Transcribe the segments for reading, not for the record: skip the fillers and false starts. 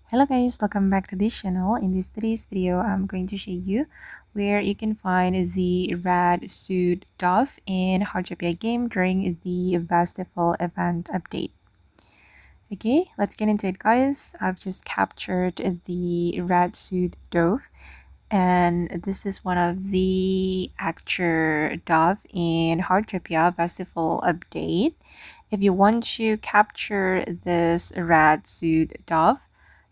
Hello guys, welcome back to this channel. In today's video, I'm going to show you where you can find the red suit dove in Heartopia game during the festival event update. Okay, let's get into it guys. I've just captured the red suit dove, and this is one of the actual dove in Heartopia festival update. If you want to capture this red suit dove,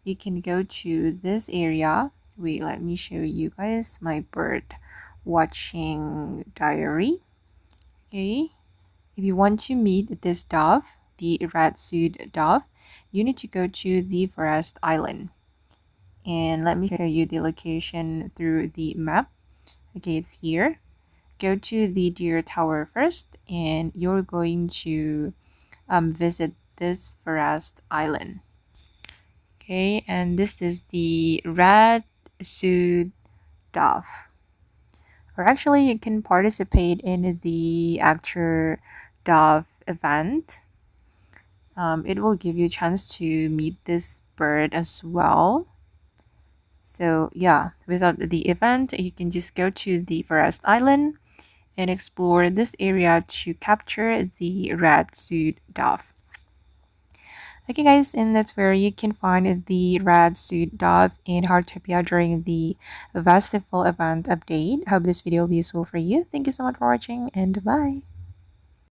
you can go to this area. Wait, let me show you guys my bird watching diary. Okay, if you want to meet this dove, the red suit dove, you need to go to the forest island. And let me show you the location through the map. Okay, it's here. Go to the deer tower first, and you're going to visit this forest island. Okay, and this is the red suit dove. Or actually, you can participate in the actual dove event. It will give you a chance to meet this bird as well. So yeah, without the event, you can just go to the forest island and explore this area to capture the red suit dove. Okay guys, and that's where you can find the red suit dove in Heartopia during the festival event update. Hope this video will be useful for you. Thank you so much for watching and bye.